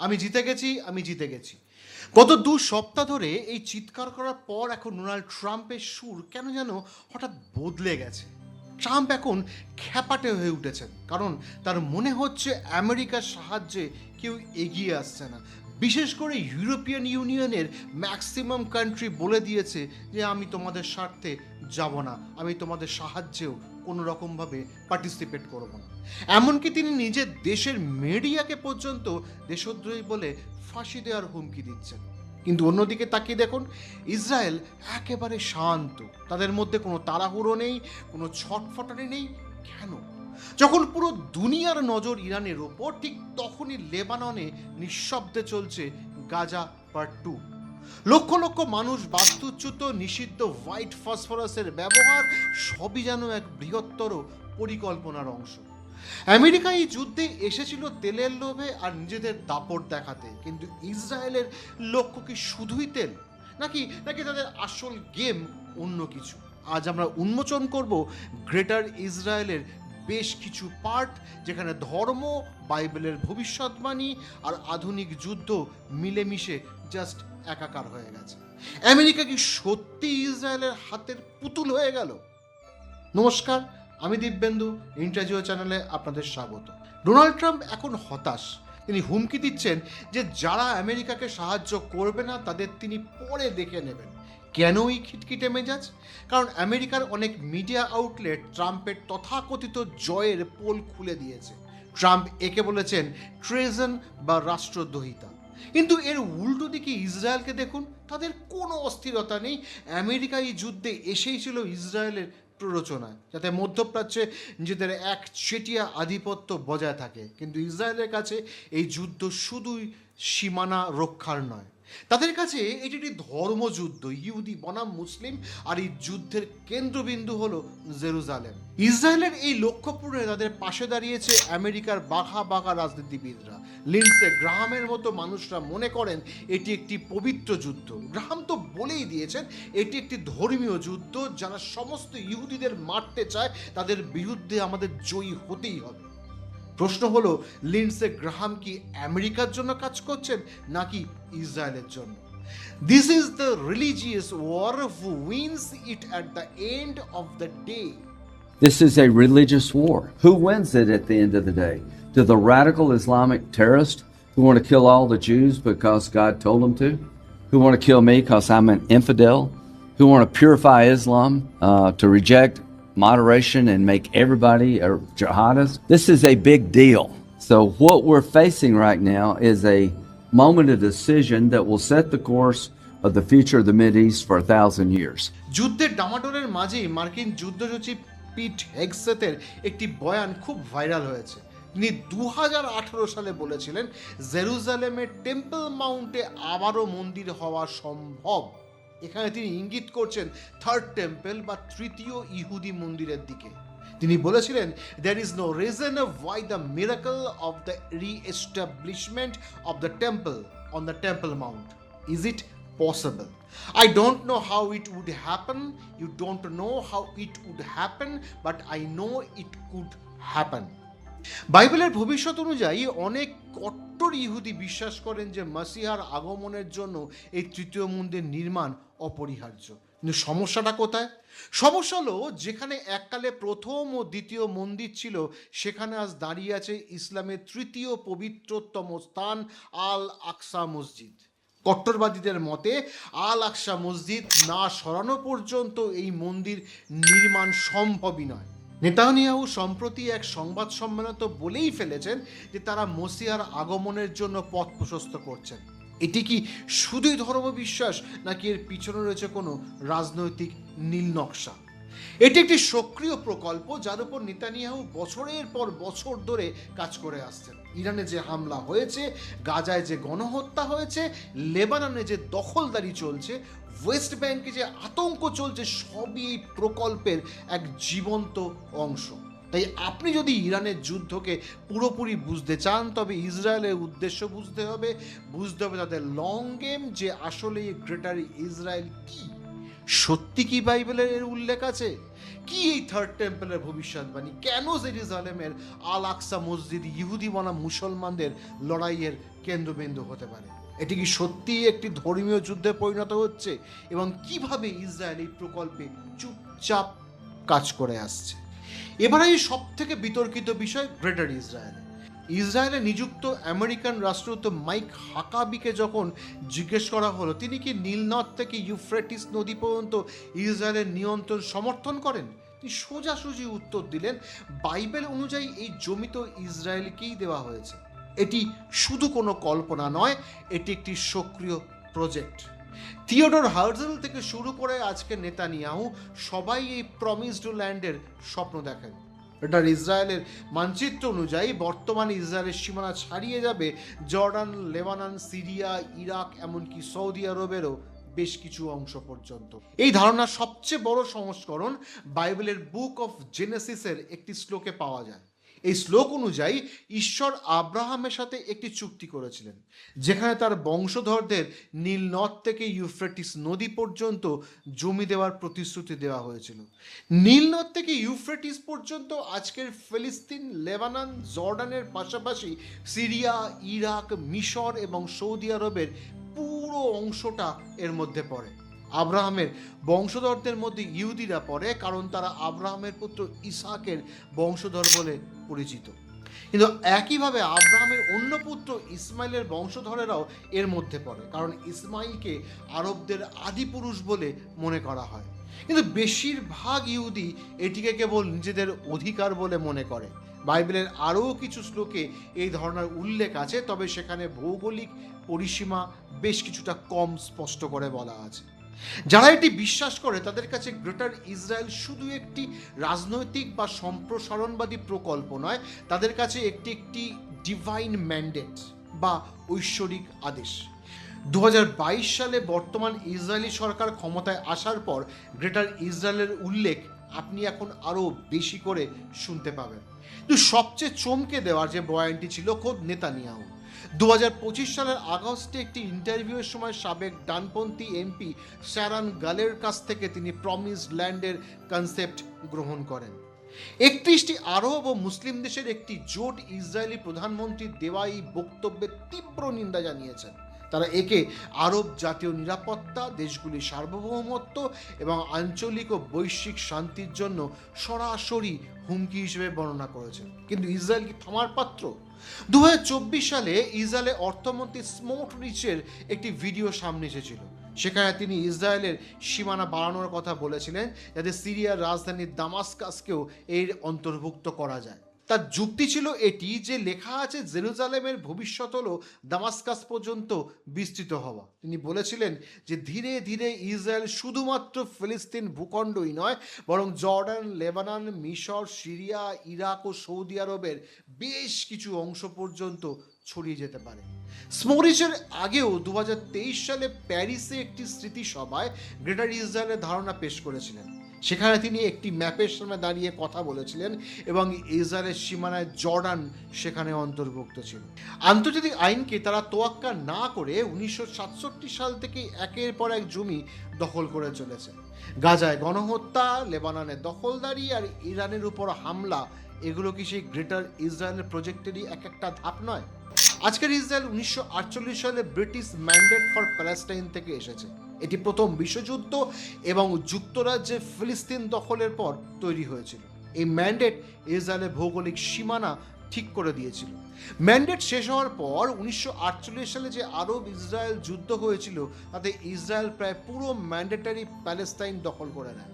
আমি জিতে গেছি, আমি জিতে গেছি। গত ২ সপ্তাহ ধরে এই চিৎকার করার পর এখন ডোনাল্ড ট্রাম্পের সুর কেন যেন হঠাৎ বদলে গেছে। ট্রাম্প এখন খ্যাপাটে হয়ে উঠেছেন, কারণ তার মনে হচ্ছে আমেরিকার সাহায্যে কেউ এগিয়ে আসছে না। বিশেষ করে ইউরোপিয়ান ইউনিয়নের ম্যাক্সিমাম কান্ট্রি বলে দিয়েছে যে আমি তোমাদের স্বার্থে যাব না, আমি তোমাদের সাহায্যেও কোনো রকমভাবে পার্টিসিপেট করব না। এমনকি তিনি নিজের দেশের মিডিয়াকে পর্যন্ত দেশদ্রোহী বলে ফাঁসি দেওয়ার হুমকি দিচ্ছেন। কিন্তু অন্যদিকে তাকিয়ে দেখুন, ইসরায়েল একেবারে শান্ত, তাদের মধ্যে কোনো তাড়াহুড়ো নেই, কোনো ছটফটানি নেই। কেন? যখন পুরো দুনিয়ার নজর ইরানের ওপর, ঠিক তখনই লেবাননে নিঃশব্দে চলছে গাজা পার্ট 2। লক্ষ লক্ষ মানুষ বাস্তুচ্যুত, নিষিদ্ধ হোয়াইট ফসফরাসের ব্যবহার, সবই যেন এক বৃহত্তর পরিকল্পনার অংশ। আমেরিকা এই যুদ্ধে এসেছিল তেলের লোভে আর নিজেদের দাপট দেখাতে, কিন্তু ইসরায়েলের লক্ষ্য কি শুধুই তেল, নাকি নাকি তাদের আসল গেম অন্য কিছু? আজ আমরা উন্মোচন করব গ্রেটার ইসরায়েলের বেশ কিছু পার্ট, যেখানে ধর্ম, বাইবেলের ভবিষ্যৎবাণী আর আধুনিক যুদ্ধ মিলেমিশে জাস্ট একাকার হয়ে গেছে। আমেরিকা কি সত্যি ইসরায়েলের হাতের পুতুল হয়ে গেল? নমস্কার, আমি দিব্যেন্দু, ইন্টারজিও চ্যানেলে আপনাদের স্বাগত। ডোনাল্ড ট্রাম্প এখন হতাশ। তিনি হুমকি দিচ্ছেন যে যারা আমেরিকাকে সাহায্য করবে না তাদের তিনি পরে দেখে নেবেন। কেন এই খিটখিটে মেজাজ? কারণ আমেরিকার অনেক মিডিয়া আউটলেট ট্রাম্পের তথাকথিত জয়ের পোল খুলে দিয়েছে। ট্রাম্প একে বলেছেন ট্রেজন বা রাষ্ট্রদ্রোহিতা। কিন্তু এর উল্টো দিকে ইসরায়েলকে দেখুন, তাদের কোনো অস্থিরতা নেই। আমেরিকা এই যুদ্ধে এসেই ছিল ইসরায়েলের প্ররোচনায়, যাতে মধ্যপ্রাচ্যে নিজেদের এক চেটিয়া আধিপত্য বজায় থাকে। কিন্তু ইসরায়েলের কাছে এই যুদ্ধ শুধুই সীমানা রক্ষার নয়, তাদের কাছে এটি একটি ধর্মযুদ্ধ। ইহুদি বনাম মুসলিম, আর এই যুদ্ধের কেন্দ্রবিন্দু হলো জেরুজালেম। ইসরায়েলের এই লক্ষ্য পূরণে তাদের পাশে দাঁড়িয়েছে আমেরিকার বাঘা বাঘা রাজনীতিবিদরা। লিন্ডসে গ্রাহামের মতো মানুষরা মনে করেন এটি একটি পবিত্র যুদ্ধ। গ্রাহাম তো বলেই দিয়েছেন এটি একটি ধর্মীয় যুদ্ধ, যারা সমস্ত ইহুদিদের মারতে চায় তাদের বিরুদ্ধে আমাদের জয়ী হতেই হবে। প্রশ্ন হলো, লিন্ডসে গ্রাহাম কি আমেরিকার জন্য কাজ করছেন নাকি ইসরায়েলের জন্য? This is the religious war, who wins it at the end of the day? This is a religious war. Who wins it at the end of the day? Do the radical Islamic terrorists who want to kill all the Jews because God told them to? Who want to kill me because I'm an infidel? Who want to purify Islam to reject moderation and make everybody a jihadist? This is a big deal. So what we're facing right now is a moment of decision that will set the course of the future of the Mideast for 1,000 years. যুদ্ধের ডামাডোলের মাঝেই মার্কিন যুদ্ধ সচিব পিট হেগসেথের একটি বয়ান খুব viral হয়েছে। তিনি 2018 সালে বলেছিলেন জেরুজালেমের টেম্পল মাউন্টে আবারও মন্দির হওয়া সম্ভব। এখানে তিনি ইঙ্গিত করছেন থার্ড টেম্পল বা তৃতীয় ইহুদি মন্দিরের দিকে। তিনি বলেছিলেন, there is no reason why the miracle of the re-establishment of the temple on the temple mount. Is it possible? I don't know how it would happen. You don't know how it would happen, but I know it could happen. বাইবেলের ভবিষ্যৎ অনুযায়ী অনেক কট্টর ইহুদি বিশ্বাস করেন যে মাসিহার আগমনের জন্য এই তৃতীয় মন্দির নির্মাণ অপরিহার্য। কিন্তু সমস্যাটা কোথায়? সমস্যা হলো, যেখানে এককালে প্রথম ও দ্বিতীয় মন্দির ছিল, সেখানে আজ দাঁড়িয়ে আছে ইসলামের তৃতীয় পবিত্রতম স্থান আল আকসা মসজিদ। কট্টরবাদীদের মতে আল আকসা মসজিদ না সরানো পর্যন্ত এই মন্দির নির্মাণ সম্ভবই নয়। নেতানিয়াহু সম্প্রতি এক সংবাদ সম্মেলনে বলেই ফেলেছেন যে তারা মসিহার আগমনের জন্য পথ প্রশস্ত করছেন। এটি কি শুধুই ধর্মবিশ্বাস, নাকি এর পিছনে রয়েছে কোনো রাজনৈতিক নীল নকশা? এটি একটি সক্রিয় প্রকল্প যার উপর নেতানিয়াহু বছরের পর বছর ধরে কাজ করে আসছেন। ইরানে যে হামলা হয়েছে, গাজায় যে গণহত্যা হয়েছে, লেবাননে যে দখলদারি চলছে, ওয়েস্ট ব্যাংকে যে আতঙ্ক চলছে, সবই এই প্রকল্পের এক জীবন্ত অংশ। তাই আপনি যদি ইরানের যুদ্ধকে পুরোপুরি বুঝতে চান, তবে ইসরায়েলের উদ্দেশ্য বুঝতে হবে তাদের লং গেম, যে আসলে গ্রেটার ইসরায়েল কি। সত্যি কি বাইবেলের এর উল্লেখ আছে? কি এই থার্ড টেম্পলের ভবিষ্যৎবাণী? কেন জেরুজালেমের আল আকসা মসজিদ ইহুদি বনাম মুসলমানদের লড়াইয়ের কেন্দ্রবিন্দু হতে পারে? এটি কি সত্যিই একটি ধর্মীয় যুদ্ধে পরিণত হচ্ছে? এবং কিভাবে ইসরায়েল এই প্রকল্পে চুপচাপ কাজ করে আসছে? এবারে এই সব থেকে বিতর্কিত বিষয় গ্রেটার ইসরায়েল। ইসরায়েলে নিযুক্ত আমেরিকান রাষ্ট্রদূত মাইক হাকাবিকে যখন জিজ্ঞেস করা হলো তিনি কি নীল নদ থেকে ইউফ্রেটিস নদী পর্যন্ত ইসরায়েলের নিয়ন্ত্রণ সমর্থন করেন, তিনি সোজাসুজি উত্তর দিলেন, বাইবেল অনুযায়ী এই জমি তো ইসরায়েলকেই দেওয়া হয়েছে। এটি শুধু কোনো কল্পনা নয়, এটি একটি সক্রিয় প্রজেক্ট। থিওডর হার্জেল থেকে শুরু করে আজকে নেতানিয়াহু সবাই এই প্রমিসড ল্যান্ডের স্বপ্ন দেখেন। এটা ইসরায়েলের মানচিত্র অনুযায়ী বর্তমানে ইসরায়েলের সীমানা ছাড়িয়ে যাবে জর্ডান, লেবানন, সিরিয়া, ইরাক, এমনকি সৌদি আরবেরও বেশ কিছু অংশ পর্যন্ত। এই ধারণার সবচেয়ে বড় সংস্করণ বাইবেলের বুক অফ জেনেসিসের একটি শ্লোকে পাওয়া যায়। এই শ্লোক অনুযায়ী ঈশ্বর আব্রাহামের সাথে একটি চুক্তি করেছিলেন, যেখানে তার বংশধরদের নীল নদ থেকে ইউফ্রেটিস নদী পর্যন্ত জমি দেওয়ার প্রতিশ্রুতি দেওয়া হয়েছিল। নীল নদ থেকে ইউফ্রেটিস পর্যন্ত আজকের ফিলিস্তিন, লেবানন, জর্ডানের পাশাপাশি সিরিয়া, ইরাক, মিশর এবং সৌদি আরবের পুরো অংশটা এর মধ্যে পড়ে। আব্রাহামের বংশধরদের মধ্যে ইহুদিরা পড়ে, কারণ তারা আব্রাহামের পুত্র ইসাকের বংশধর বলে পরিচিত। কিন্তু একইভাবে আব্রাহামের অন্য পুত্র ইসমাইলের বংশধরেরাও এর মধ্যে পড়ে, কারণ ইসমাইলকে আরবদের আদিপুরুষ বলে মনে করা হয়। কিন্তু বেশিরভাগ ইহুদি এটিকে কেবল নিজেদের অধিকার বলে মনে করে। বাইবেলের আরও কিছু শ্লোকে এই ধরনের উল্লেখ আছে, তবে সেখানে ভৌগোলিক পরিসীমা বেশ কিছুটা কম স্পষ্ট করে বলা আছে। যারা এটি বিশ্বাস করে তাদের কাছে গ্রেটার ইসরায়েল শুধু একটি রাজনৈতিক বা সম্প্রসারণবাদী প্রকল্প নয়, তাদের কাছে একটি ডিভাইন ম্যান্ডেট বা ঐশ্বরিক আদেশ। 2022 সালে বর্তমান ইসরায়েলি সরকার ক্ষমতায় আসার পর গ্রেটার ইসরায়েলের উল্লেখ আপনি এখন আরও বেশি করে শুনতে পাবেন। কিন্তু সবচেয়ে চমকে দেওয়ার যে বয়ানটি ছিল খোদ নেতানিয়াহু। 2025 সালের আগস্টে একটি ইন্টারভিউয়ের সময় সাবেক ডানপন্থী এমপি শ্যারন গালের কাছ থেকে তিনি প্রমিসড ল্যান্ডের কনসেপ্ট গ্রহণ করেন। 31টি আরব ও মুসলিম দেশের একটি জোট ইসরায়েলি প্রধানমন্ত্রীর দেওয়া এই বক্তব্যের তীব্র নিন্দা জানিয়েছেন। তারা একে আরব জাতীয় নিরাপত্তা, দেশগুলির সার্বভৌমত্ব এবং আঞ্চলিক ও বৈশ্বিক শান্তির জন্য সরাসরি হুমকি হিসেবে বর্ণনা করেছেন। কিন্তু ইসরায়েল কি থামার পাত্র? 2024 সালে ইসরায়েলের অর্থমন্ত্রী স্মোটরিচের একটি ভিডিও সামনে এসেছিল। সেখানে তিনি ইসরায়েলের সীমানা বাড়ানোর কথা বলেছিলেন, যাতে সিরিয়ার রাজধানী দামাস্কাসকেও এর অন্তর্ভুক্ত করা যায়। তার যুক্তি ছিল এটি যে লেখা আছে জেরুজালেমের ভবিষ্যৎ হলো দামাস্কাস পর্যন্ত বিস্তৃত হওয়া। তিনি বলেছিলেন যে ধীরে ধীরে ইসরায়েল শুধুমাত্র ফিলিস্তিন ভূখণ্ডই নয়, বরং জর্ডান, লেবানন, মিশর, সিরিয়া, ইরাক ও সৌদি আরবের বেশ কিছু অংশ পর্যন্ত ছড়িয়ে যেতে পারে। স্মোরিচের আগেও 2023 সালে প্যারিসে একটি স্মৃতিসভায় গ্রেটার ইসরায়েলের ধারণা পেশ করেছিলেন। সেখানে তিনি একটি ম্যাপের সামনে দাঁড়িয়ে কথা বলেছিলেন এবং ইসরায়েলের সীমানায় জর্ডান সেখানে অন্তর্ভুক্ত ছিল। আন্তর্জাতিক আইনকে তারা তোয়াক্কা না করে 1967 সাল থেকে একের পর এক জমি দখল করে চলেছে। গাজায় গণহত্যা, লেবাননে দখলদারি আর ইরানের উপর হামলা, এগুলো কি সেই গ্রেটার ইসরায়েলের প্রজেক্টেরই একটা ধাপ নয়? আজকের ইসরায়েল 1948 সালে ব্রিটিশ ম্যান্ডেট ফর প্যালেস্টাইন থেকে এসেছে। এটি প্রথম বিশ্বযুদ্ধ এবং যুক্তরাজ্যে ফিলিস্তিন দখলের পর তৈরি হয়েছিল। এই ম্যান্ডেট ইসরায়েলের ভৌগোলিক সীমানা ঠিক করে দিয়েছিল। ম্যান্ডেট শেষ হওয়ার পর 1948 সালে যে আরব ইসরায়েল যুদ্ধ হয়েছিল, তাতে ইসরায়েল প্রায় পুরো ম্যান্ডেটারি প্যালেস্টাইন দখল করে নেয়।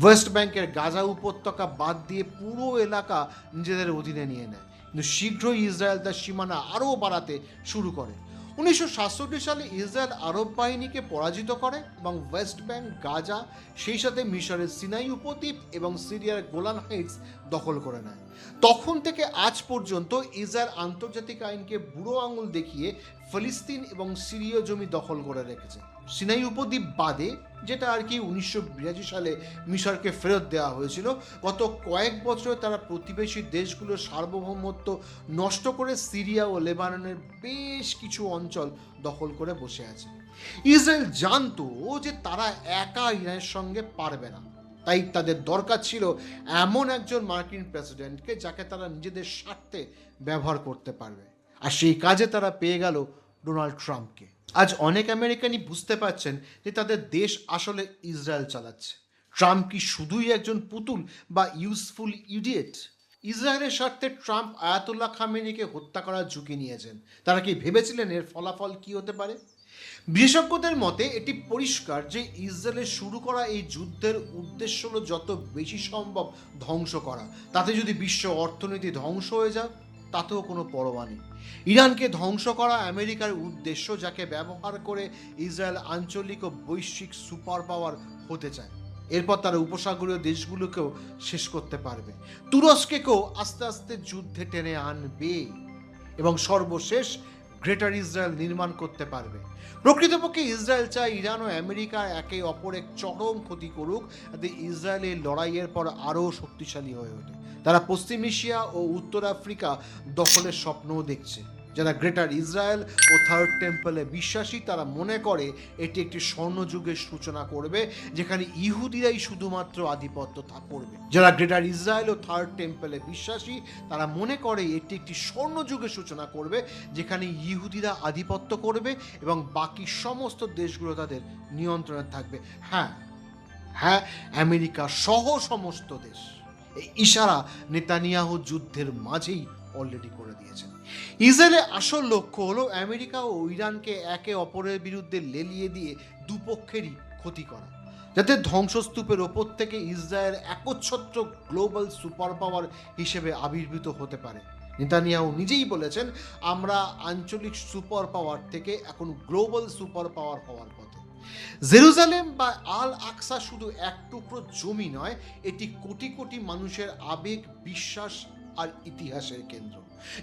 ওয়েস্ট ব্যাংকের গাজা উপত্যকা বাদ দিয়ে পুরো এলাকা নিজেদের অধীনে নিয়ে নেয়। কিন্তু শীঘ্রই ইসরায়েল তার সীমানা আরও বাড়াতে শুরু করে। 1967 সালে ইসরায়েল আরব বাহিনীকে পরাজিত করে এবং ওয়েস্ট ব্যাংক, গাজা, সেই সাথে মিশরের সিনাই উপদ্বীপ এবং সিরিয়ার গোলান হাইটস দখল করে নেয়। তখন থেকে আজ পর্যন্ত ইসরায়েল আন্তর্জাতিক আইনকে বুড়ো আঙুল দেখিয়ে ফিলিস্তিন এবং সিরীয় জমি দখল করে রেখেছে। সিনাই উপদ্বীপ বাদে, যেটা আর কি 1982 সালে মিশরকে ফেরত দেওয়া হয়েছিল, গত কয়েক বছরে তারা প্রতিবেশী দেশগুলোর সার্বভৌমত্ব নষ্ট করে সিরিয়া ও লেবাননের বেশ কিছু অঞ্চল দখল করে বসে আছে। ইসরায়েল জানতো যে তারা একা ইরানের সঙ্গে পারবে না, তাই তাদের দরকার ছিল এমন একজন মার্কিন প্রেসিডেন্টকে যাকে তারা নিজেদের স্বার্থে ব্যবহার করতে পারবে, আর সেই কাজে তারা পেয়ে গেল ডোনাল্ড ট্রাম্পকে। আজ অনেক আমেরিকানই বুঝতে পারছেন যে তাদের দেশ আসলে ইসরায়েল চালাচ্ছে। ট্রাম্প কি শুধুই একজন পুতুল বা ইউজফুল ইডিয়েট? ইসরায়েলের স্বার্থে ট্রাম্প আয়াতুল্লাহ খামেনিকে হত্যা করার ঝুঁকি নিয়েছেন। তারা কি ভেবেছিলেন এর ফলাফল কি হতে পারে? বিশেষজ্ঞদের মতে এটি পরিষ্কার যে ইসরায়েলের শুরু করা এই যুদ্ধের উদ্দেশ্য হলো যত বেশি সম্ভব ধ্বংস করা। তাতে যদি বিশ্ব অর্থনীতি ধ্বংস হয়ে যায় তাতেও কোনো পরোয়া নেই। ইরানকে ধ্বংস করা আমেরিকার উদ্দেশ্য, যাকে ব্যবহার করে ইসরায়েল আঞ্চলিক ও বৈশ্বিক সুপার পাওয়ার হতে চায়। এরপর তারা উপসাগরীয় দেশগুলোকেও শেষ করতে পারবে, তুরস্ককেও আস্তে আস্তে যুদ্ধে টেনে আনবে এবং সর্বশেষ গ্রেটার ইসরায়েল নির্মাণ করতে পারবে। প্রকৃতপক্ষে ইসরায়েল চায় ইরান ও আমেরিকা একে অপরের চরম ক্ষতি করুক, যাতে ইসরায়েলের লড়াইয়ের পর আরও শক্তিশালী হয়ে ওঠে। তারা পশ্চিম এশিয়া ও উত্তর আফ্রিকা দখলের স্বপ্নও দেখছে। যারা গ্রেটার ইসরায়েল ও থার্ড টেম্পলে বিশ্বাসী, তারা মনে করে এটি একটি স্বর্ণযুগের সূচনা করবে, যেখানে ইহুদিরাই শুধুমাত্র আধিপত্য করবে। যারা গ্রেটার ইসরায়েল ও থার্ড টেম্পলে বিশ্বাসী, তারা মনে করে এটি একটি স্বর্ণযুগের সূচনা করবে, যেখানে ইহুদিরা আধিপত্য করবে এবং বাকি সমস্ত দেশগুলো তাদের নিয়ন্ত্রণে থাকবে। হ্যাঁ হ্যাঁ, আমেরিকা সহ সমস্ত দেশ। এই ইশারা নেতানিয়াহু যুদ্ধের মাঝেই অলরেডি করে দিয়েছেন। ইসরায়েলের আসল লক্ষ্য হলো আমেরিকা ও ইরানকে একে অপরের বিরুদ্ধে লেলিয়ে দিয়ে দুপক্ষেরই ক্ষতি করা, যাতে ধ্বংসস্তূপের ওপর থেকে ইসরায়েল একচ্ছত্র গ্লোবাল সুপার পাওয়ার হিসেবে আবির্ভূত হতে পারে। নেতানিয়াহু নিজেই বলেছেন, আমরা আঞ্চলিক সুপার পাওয়ার থেকে এখন গ্লোবাল সুপার পাওয়ার হওয়ার পথে। জেরুজালেম বা আল আকসা শুধু এক টুকরো জমি নয়, এটি কোটি কোটি মানুষের আবেগ, বিশ্বাস আর ইতিহাসের কেন্দ্র।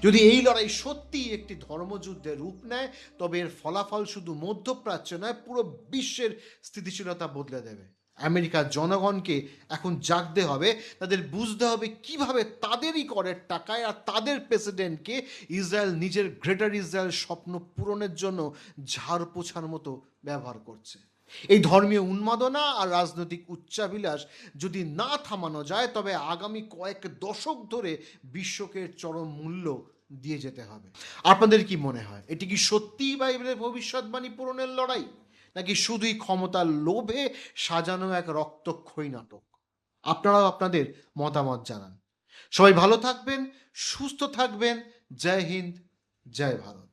যদি এই লড়াই সত্যিই একটি ধর্মযুদ্ধের রূপ নেয়, তবে এর ফলাফল শুধু মধ্যপ্রাচ্য নয়, পুরো বিশ্বের স্থিতিশীলতা বদলে দেবে। আমেরিকার জনগণকে এখন জাগতে হবে, তাদের বুঝতে হবে কিভাবে তাদেরই করের টাকায় আর তাদের প্রেসিডেন্টকে ইসরায়েল নিজের গ্রেটার ইসরায়েল স্বপ্ন পূরণের জন্য ঝাড় পোছার মতো ব্যবহার করছে। এই ধর্মীয় উন্মাদনা আর রাজনৈতিক উচ্চাভিলাষ যদি না থামানো যায়, তবে আগামী কয়েক দশক ধরে বিশ্বকে চরম মূল্য দিয়ে যেতে হবে। আপনাদের কি মনে হয়, এটি কি সত্যিই বাইবেলের ভবিষ্যৎবাণী পূরণের লড়াই, নাকি শুধুই ক্ষমতার লোভে সাজানো এক রক্তক্ষয়ী নাটক? আপনারাও আপনাদের মতামত জানান। সবাই ভালো থাকবেন, সুস্থ থাকবেন। জয় হিন্দ, জয় ভারত।